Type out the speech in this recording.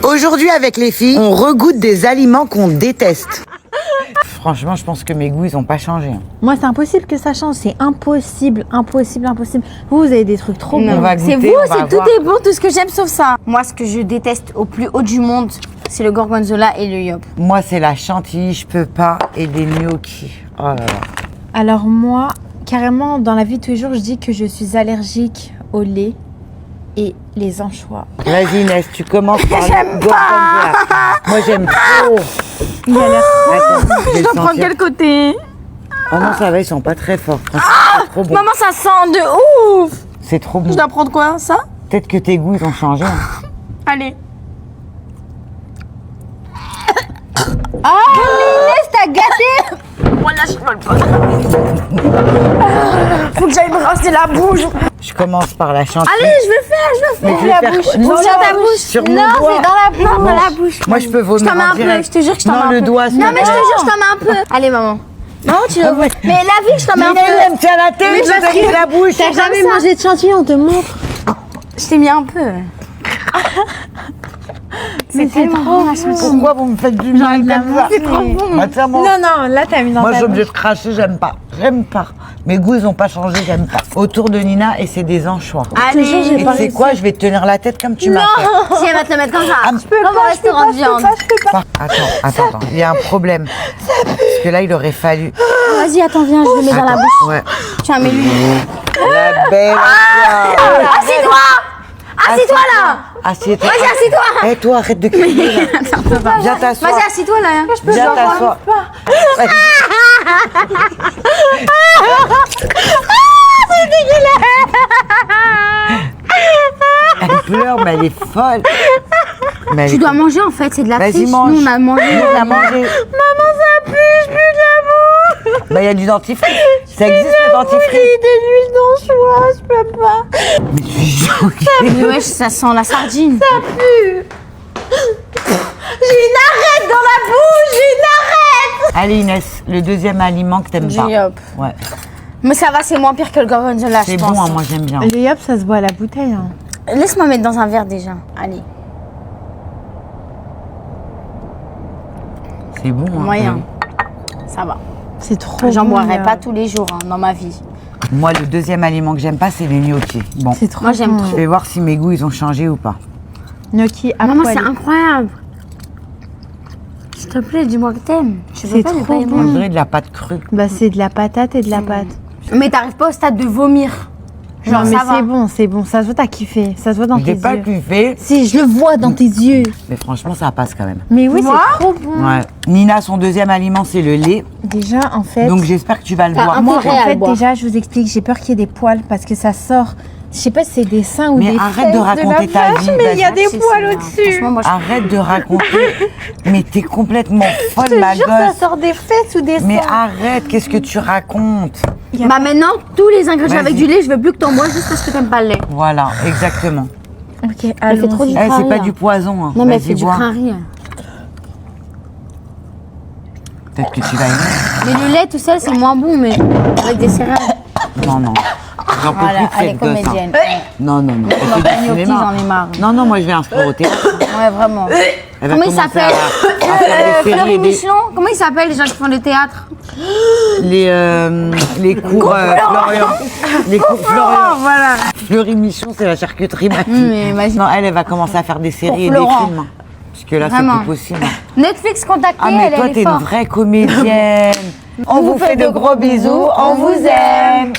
Aujourd'hui, avec les filles, on regoute des aliments qu'on déteste. Franchement, je pense que mes goûts, ils ont pas changé. Moi, c'est impossible que ça change. C'est impossible, impossible, impossible. Vous avez des trucs trop bons. C'est vous, c'est tout est bon, tout ce que j'aime sauf ça. Moi, ce que je déteste au plus haut du monde, c'est le gorgonzola et le yop. Moi, c'est la chantilly, je peux pas, et des gnocchis. Oh là là. Alors moi, carrément, dans la vie de tous les jours, je dis que je suis allergique au lait et les anchois. Vas-y Inès, tu commences par le gorgonzola. Moi, j'aime trop. Il a l'air... Attends, je vais Je le dois prendre sentir. quel côté? Oh non, ça va, ils sont pas très forts. Franchement, c'est trop bon. Maman, ça sent de ouf. C'est trop bon. Je dois prendre quoi, ça? Peut-être que tes goûts, ils ont changé. Hein. Allez. Ah, Inès, t'as gâté. Voilà, je vole pas. Faut que j'aille me rincer la bouche. Je commence par la chantilly. Allez, je vais faire. Mais je vais la faire bouche. quoi? Non, Ouvre ta non, bouche. sur mon Non, doigt. c'est dans la bouche. Moi, je peux Je vomir t'en mets un en peu, direct. je te jure que je t'en mets un Non, peu. le doigt, c'est Non, mais je te bon. jure, je t'en mets un peu. Allez, maman. Non, tu le vois. Mais la vie, je t'en mets un Mais elle peu. me tient la tête, Mais je parce vais que- la bouche. T'as jamais mangé de chantilly, on te montre. Je t'ai mis un peu. Mais c'est trop bon. Pourquoi vous me faites du mal envie de la comme ça? manger. C'est trop bon. Bah, tiens, moi, Non, non, là, t'as mis dans moi, je ta suis obligée bouche. de cracher, j'aime pas. J'aime pas. Mes goûts, ils ont pas changé, j'aime pas. Autour de Nina, et c'est des anchois. Allez, j'ai Et pas tu sais réussi. quoi, je vais te tenir la tête comme tu m'as fait. Si elle va te le mettre comme ça. Ah, Comme au restaurant de viande. Attends, il y a un problème. Parce que là, il aurait fallu... Vas-y, attends, viens, je le mets dans la Attends, bouche. ouais. Tiens, mets-lui. La belle anchois. Assieds-toi. Assieds-toi là. Assieds-toi. Vas-y, assieds-toi. Eh, toi, arrête de crier, là. Viens t'asseoir. Vas-y, assieds-toi là. Viens t'asseoir. Ouais. Elle pleure, mais elle est folle. Mais elle Tu est dois folle. manger en fait, c'est de la Vas-y, triche. mange. Nous, on a mangé. Nous, on a mangé. Maman, ça pue, je pue de la boue. Bah, il y a du dentifrice. Ça existe, le dentifrice. Des huiles d'anchois, je peux pas. Mais tu es choquée. Mais wesh, ça sent la sardine. J'ai une arête dans la bouche, j'ai une arête. Allez, Inès, le deuxième aliment que t'aimes pas. Yop. Ouais. Mais ça va, c'est moins pire que le gorgonzola, je C'est pense. bon, hein, moi, j'aime bien. Le yop, ça se boit à la bouteille. Hein. Laisse-moi mettre dans un verre déjà. Allez, C'est bon, hein. moyen. Ça va. C'est trop J'en bon, boirais le pas yop. tous les jours dans ma vie. Moi, le deuxième aliment que j'aime pas, c'est les gnocchis. Bon, C'est trop Moi, j'aime bon. je vais voir si mes goûts, ils ont changé ou pas. Gnocchi à Maman, poêle. c'est incroyable. S'il te plaît, dis-moi que t'aimes. Je C'est peux pas ne trop pas aimer. bon. On dirait de la pâte crue. Bah, c'est de la patate et de la pâte. Mais t'arrives pas au stade de vomir. Genre, Non, mais ça va. c'est bon. Ça se voit, t'as kiffé. Ça se voit dans Je tes l'ai pas yeux. kiffé, Si, je le vois dans tes yeux. mais franchement, ça passe quand même. Mais oui, Moi c'est trop bon. Ouais. Nina, son deuxième aliment, c'est le lait. Déjà, en fait, Donc, j'espère que tu vas le T'as boire. un moi, intérêt à en le fait, boire. déjà, je vous explique, j'ai peur qu'il y ait des poils parce que ça sort. Je sais pas si c'est des seins ou Mais des arrête de fesses raconter la ta vache, vie, mais il y a vas-y. des Si, poils c'est au-dessus. Franchement, moi, je... Arrête de raconter. Mais t'es complètement folle, Je ma te jure, ça gosse. sort des fesses ou des Mais seins. arrête, qu'est-ce que tu racontes? Bah maintenant, tous les ingrédients avec Vas-y. du lait, je veux plus que t'en bois juste parce que t'aimes pas le lait. Voilà, exactement. Ok, Elle fait trop allons-y. du Eh, c'est crin pas rire. du poison. Hein. Non, mais elle Vas-y, fait du bois. crin rire. Peut-être que tu vas aimer. Mais le lait tout seul, c'est moins bon, mais avec des céréales. Non, non. J'en peux Voilà, plus de elle est cette gosse. hein. comédienne. Non, non, non. Elle Non, fait pas du gnocchi, cinéma. j'en ai marre. Non, non, moi je vais inscrire au théâtre. Ouais, vraiment. Elle va Comment il commencer s'appelle à faire des séries, Fleury des- Michelon. Comment il s'appelle les gens qui font le théâtre? les cours Florian. Les cours Florian. Voilà. Fleury Michon, c'est la charcuterie, ma fille. mais imagine. Non, elle va commencer à faire des séries Pour et des Florent. films. Parce que là, c'est Vraiment. plus possible. Netflix contacté, Ah, mais toi, elle t'es est une forte. vraie comédienne. On vous fait de gros bisous, on vous aime.